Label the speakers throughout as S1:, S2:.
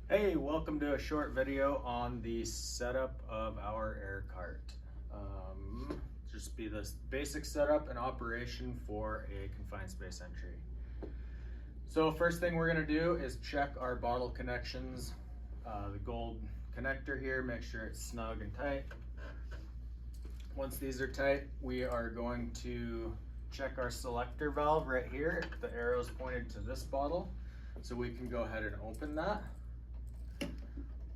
S1: Hey, welcome to a short video on the setup of our air cart. Just be this basic setup and operation for a confined space entry. So first thing we're going to do is check our bottle connections. The gold connector here, make sure it's snug and tight. Once these are tight, we are going to check our selector valve right here. The arrow's pointed to this bottle, so we can go ahead and open that.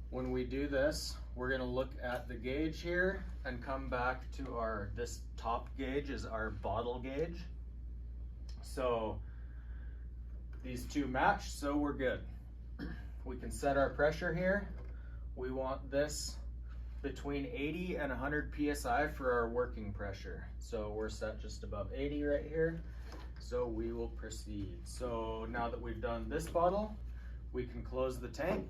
S1: When we do this, we're going to look at the gauge here and come back to this top gauge is our bottle gauge. So these two match, so we're good. We can set our pressure here. We want this between 80 and 100 psi for our working pressure. So we're set just above 80 right here. So we will proceed. So now that we've done this bottle, we can close the tank.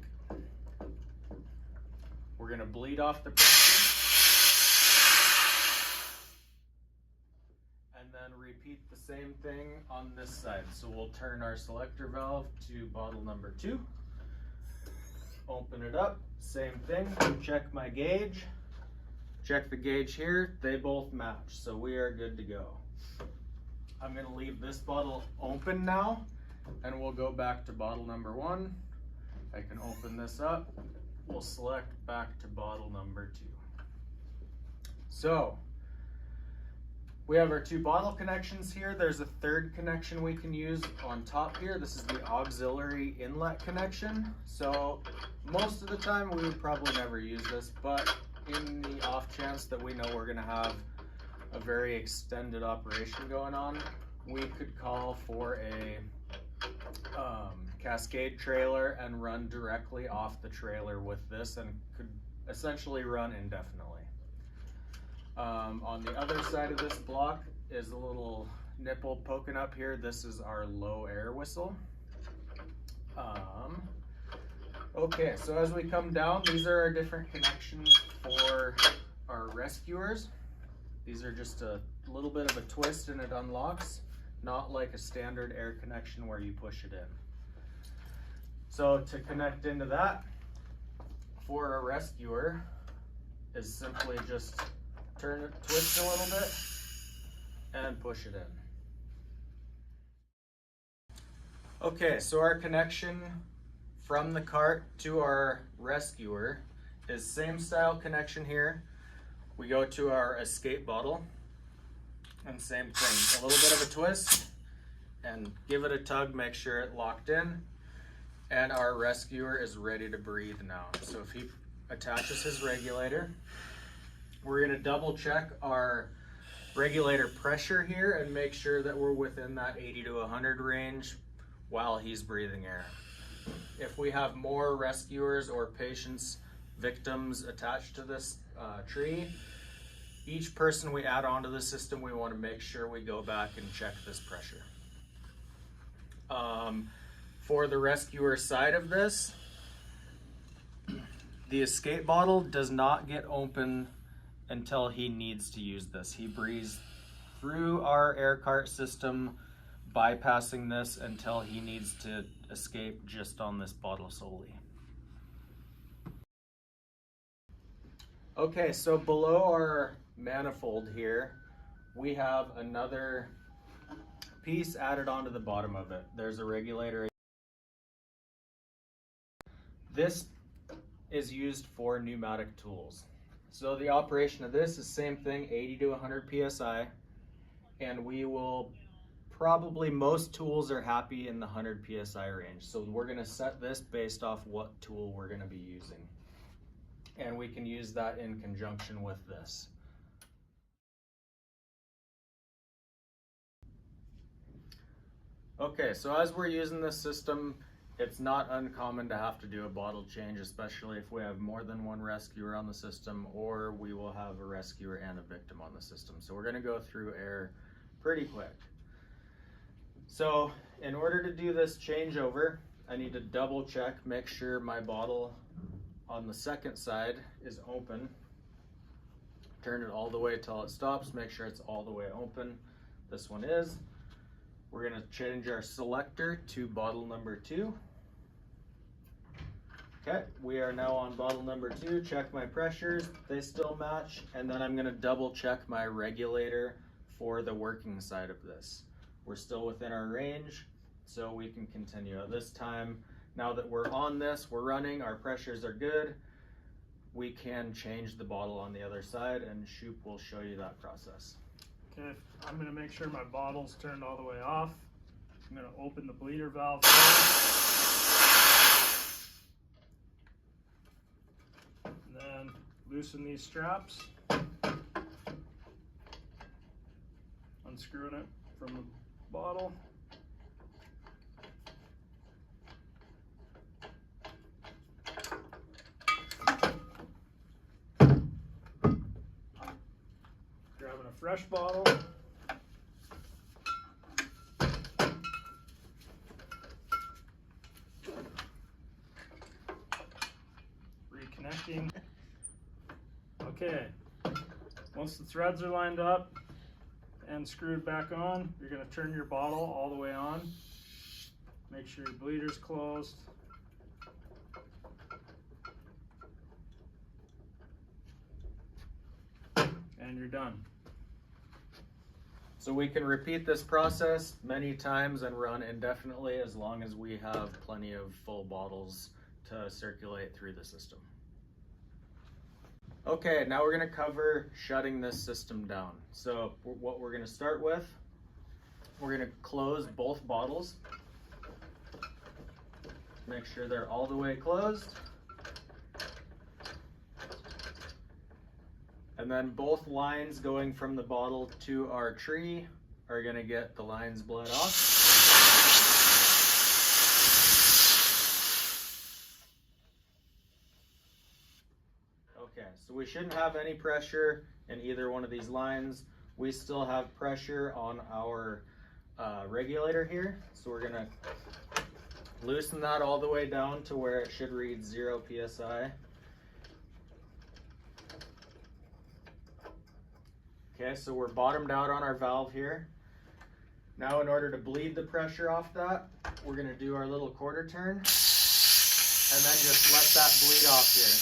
S1: We're going to bleed off the pressure and then repeat the same thing on this side. So we'll turn our selector valve to bottle number 2. Open it up, same thing, check my gauge, check the gauge here, they both match, so we are good to go. I'm going to leave this bottle open now and we'll go back to bottle number 1. I can open this up. We'll select back to bottle number 2. So we have our 2 bottle connections here. There's a third connection we can use on top here. This is the auxiliary inlet connection. So most of the time we would probably never use this, but in the off chance that we know we're going to have a very extended operation going on, we could call for a Cascade trailer and run directly off the trailer with this and could essentially run indefinitely. On the other side of this block is a little nipple poking up here. This is our low air whistle. Okay, so as we come down, these are our different connections for our rescuers. These are just a little bit of a twist and it unlocks, not like a standard air connection where you push it in. So to connect into that for a rescuer is simply just turn it, twist a little bit and push it in. Okay, so our connection from the cart to our rescuer is same style connection here. We go to our escape bottle and same thing, a little bit of a twist and give it a tug, make sure it locked in. And our rescuer is ready to breathe now. So if he attaches his regulator, we're going to double check our regulator pressure here and make sure that we're within that 80 to 100 range while he's breathing air. If we have more rescuers or patients, victims attached to this tree, each person we add onto the system, we want to make sure we go back and check this pressure. For the rescuer side of this, the escape bottle does not get open until he needs to use this. He breathes through our air cart system, bypassing this until he needs to escape just on this bottle solely. Okay, so below our manifold here, we have another piece added onto the bottom of it. There's a regulator. This is used for pneumatic tools. So the operation of this is same thing, 80 to 100 psi, and we will probably, most tools are happy in the 100 psi range. So we're going to set this based off what tool we're going to be using. And we can use that in conjunction with this. Okay, so as we're using this system, it's not uncommon to have to do a bottle change, especially if we have more than one rescuer on the system, or we will have a rescuer and a victim on the system. So we're going to go through air pretty quick. So in order to do this changeover, I need to double check, make sure my bottle on the second side is open. Turn it all the way till it stops, make sure it's all the way open. This one is. We're going to change our selector to bottle number 2. Okay, we are now on bottle number 2. Check my pressures, they still match, and then I'm gonna double check my regulator for the working side of this. We're still within our range, so we can continue. At this time, now that we're on this, we're running, our pressures are good, we can change the bottle on the other side, and Shoop will show you that process.
S2: Okay, I'm gonna make sure my bottle's turned all the way off. I'm gonna open the bleeder valve first. And then loosen these straps. Unscrewing it from the bottle. Grabbing a fresh bottle. Reconnecting. Okay, once the threads are lined up and screwed back on, you're going to turn your bottle all the way on. Make sure your bleeder's closed. And you're done.
S1: So we can repeat this process many times and run indefinitely as long as we have plenty of full bottles to circulate through the system. Okay, now we're going to cover shutting this system down. So what we're going to start with, we're going to close both bottles. Make sure they're all the way closed. And then both lines going from the bottle to our tree are going to get the lines bled off. Okay, so we shouldn't have any pressure in either one of these lines. We still have pressure on our regulator here. So we're going to loosen that all the way down to where it should read 0 PSI. Okay, so we're bottomed out on our valve here. Now in order to bleed the pressure off that, we're going to do our little quarter turn and then just let that bleed off here.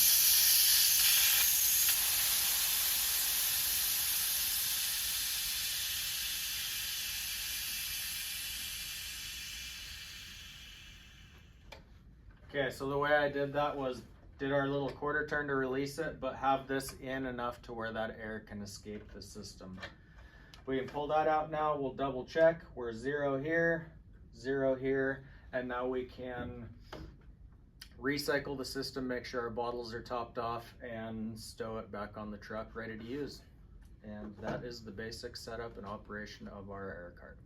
S1: Okay, so the way I did that was did our little quarter turn to release it, but have this in enough to where that air can escape the system. We can pull that out now. We'll double check. We're 0 here, 0 here, and now we can recycle the system, make sure our bottles are topped off, and stow it back on the truck ready to use. And that is the basic setup and operation of our air cart.